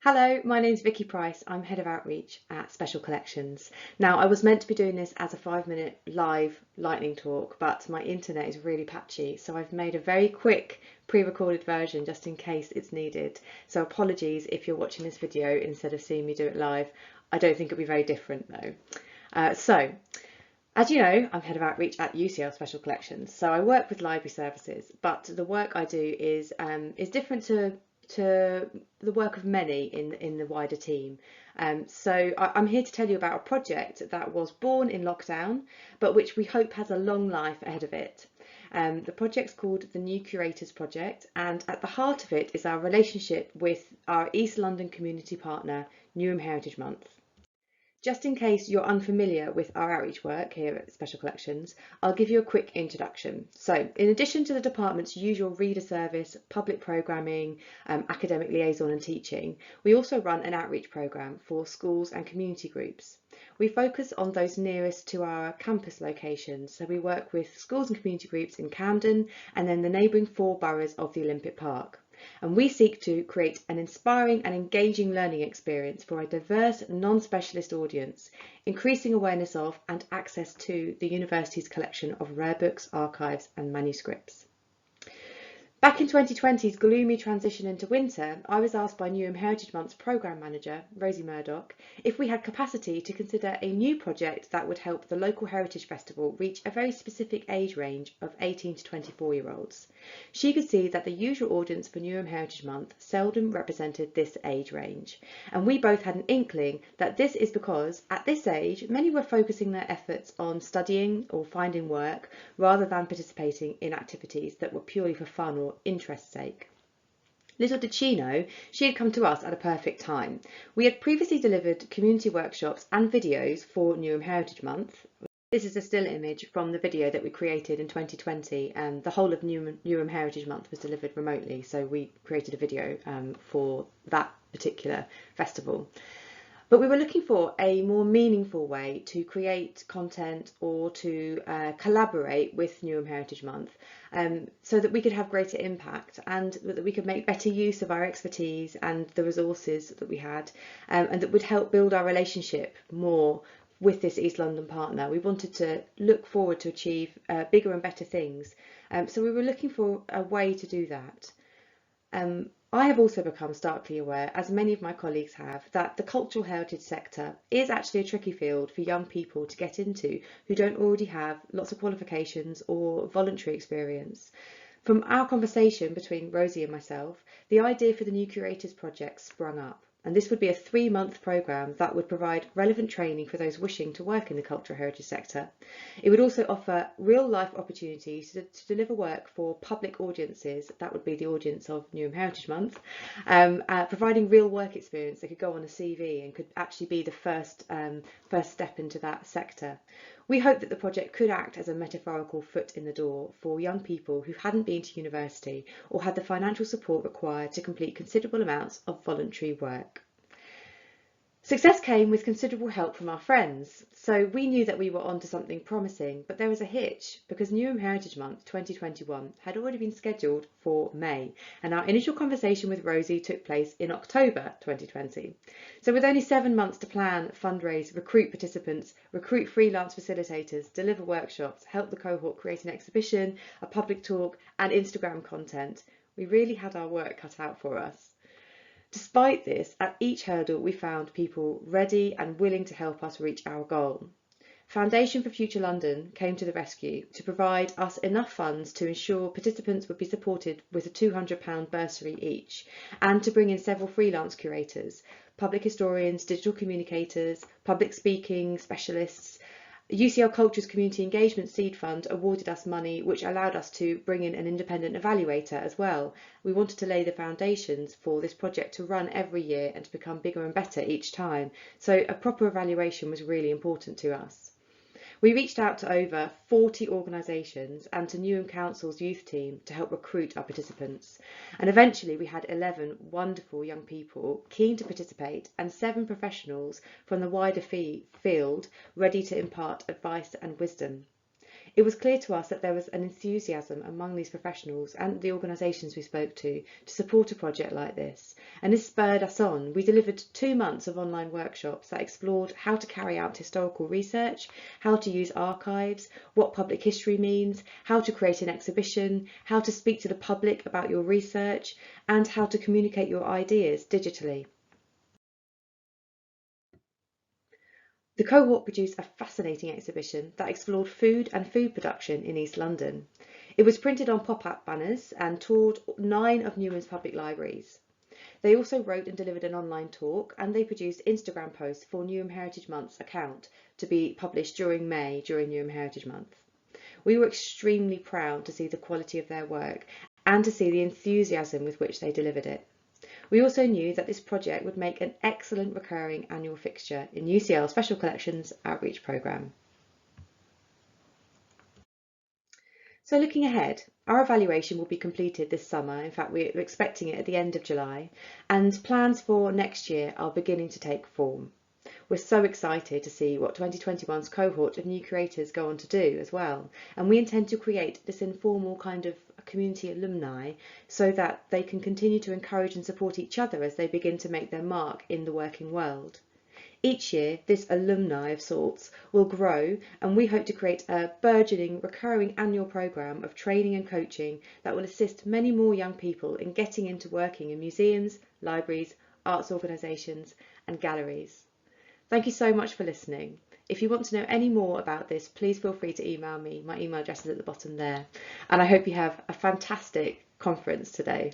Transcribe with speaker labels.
Speaker 1: Hello, my name's Vicky Price. I'm Head of Outreach at Special Collections. Now, I was meant to be doing this as a 5-minute live lightning talk, but my internet is really patchy, so I've made a very quick pre-recorded version just in case it's needed. So apologies if you're watching this video instead of seeing me do it live. I don't think it'll be very different though. As you know, I'm Head of Outreach at UCL Special Collections, so I work with library services, but the work I do is different to the work of many in the wider team. I'm here to tell you about a project that was born in lockdown, but which we hope has a long life ahead of it. The project's called the New Curators Project, and at the heart of it is our relationship with our East London community partner, Newham Heritage Month. Just in case you're unfamiliar with our outreach work here at Special Collections, I'll give you a quick introduction. So, in addition to the department's usual reader service, public programming, academic liaison and teaching, we also run an outreach programme for schools and community groups. We focus on those nearest to our campus locations, so we work with schools and community groups in Camden and then the neighbouring 4 boroughs of the Olympic Park. And we seek to create an inspiring and engaging learning experience for a diverse, non-specialist audience, increasing awareness of and access to the university's collection of rare books, archives and manuscripts. Back in 2020's gloomy transition into winter, I was asked by Newham Heritage Month's programme manager, Rosie Murdoch, if we had capacity to consider a new project that would help the local Heritage Festival reach a very specific age range of 18 to 24-year-olds. She could see that the usual audience for Newham Heritage Month seldom represented this age range, and we both had an inkling that this is because, at this age, many were focusing their efforts on studying or finding work rather than participating in activities that were purely for fun or interest's sake. Little did she know, she had come to us at a perfect time. We had previously delivered community workshops and videos for Newham Heritage Month. This is a still image from the video that we created in 2020, and the whole of Newham Heritage Month was delivered remotely, so we created a video for that particular festival. But we were looking for a more meaningful way to create content or to collaborate with Newham Heritage Month so that we could have greater impact and that we could make better use of our expertise and the resources that we had, and that would help build our relationship more with this East London partner. We wanted to look forward to achieve bigger and better things. So we were looking for a way to do that. I have also become starkly aware, as many of my colleagues have, that the cultural heritage sector is actually a tricky field for young people to get into who don't already have lots of qualifications or voluntary experience. From our conversation between Rosie and myself, the idea for the New Curators project sprung up. And this would be a 3-month programme that would provide relevant training for those wishing to work in the cultural heritage sector. It would also offer real-life opportunities to deliver work for public audiences, that would be the audience of Newham Heritage Month, providing real work experience that could go on a CV and could actually be the first step into that sector. We hope that the project could act as a metaphorical foot in the door for young people who hadn't been to university or had the financial support required to complete considerable amounts of voluntary work. Success came with considerable help from our friends, so we knew that we were onto something promising, but there was a hitch because Newham Heritage Month 2021 had already been scheduled for May, and our initial conversation with Rosie took place in October 2020. So with only 7 months to plan, fundraise, recruit participants, recruit freelance facilitators, deliver workshops, help the cohort create an exhibition, a public talk and Instagram content, we really had our work cut out for us. Despite this, at each hurdle we found people ready and willing to help us reach our goal. Foundation for Future London came to the rescue to provide us enough funds to ensure participants would be supported with a £200 bursary each, and to bring in several freelance curators, public historians, digital communicators, public speaking specialists. UCL Culture's Community Engagement Seed Fund awarded us money which allowed us to bring in an independent evaluator as well. We wanted to lay the foundations for this project to run every year and to become bigger and better each time, so a proper evaluation was really important to us. We reached out to over 40 organisations and to Newham Council's youth team to help recruit our participants. And eventually we had 11 wonderful young people keen to participate and 7 professionals from the wider field ready to impart advice and wisdom. It was clear to us that there was an enthusiasm among these professionals and the organisations we spoke to support a project like this, and this spurred us on. We delivered 2 months of online workshops that explored how to carry out historical research, how to use archives, what public history means, how to create an exhibition, how to speak to the public about your research, and how to communicate your ideas digitally. The cohort produced a fascinating exhibition that explored food and food production in East London. It was printed on pop-up banners and toured 9 of Newham's public libraries. They also wrote and delivered an online talk, and they produced Instagram posts for Newham Heritage Month's account to be published during May, during Newham Heritage Month. We were extremely proud to see the quality of their work and to see the enthusiasm with which they delivered it. We also knew that this project would make an excellent recurring annual fixture in UCL Special Collections Outreach Programme. So looking ahead, our evaluation will be completed this summer. In fact, we're expecting it at the end of July, and plans for next year are beginning to take form. We're so excited to see what 2021's cohort of new curators go on to do as well, and we intend to create this informal kind of community alumni so that they can continue to encourage and support each other as they begin to make their mark in the working world. Each year, this alumni of sorts will grow, and we hope to create a burgeoning, recurring annual programme of training and coaching that will assist many more young people in getting into working in museums, libraries, arts organisations and galleries. Thank you so much for listening. If you want to know any more about this, please feel free to email me. My email address is at the bottom there. And I hope you have a fantastic conference today.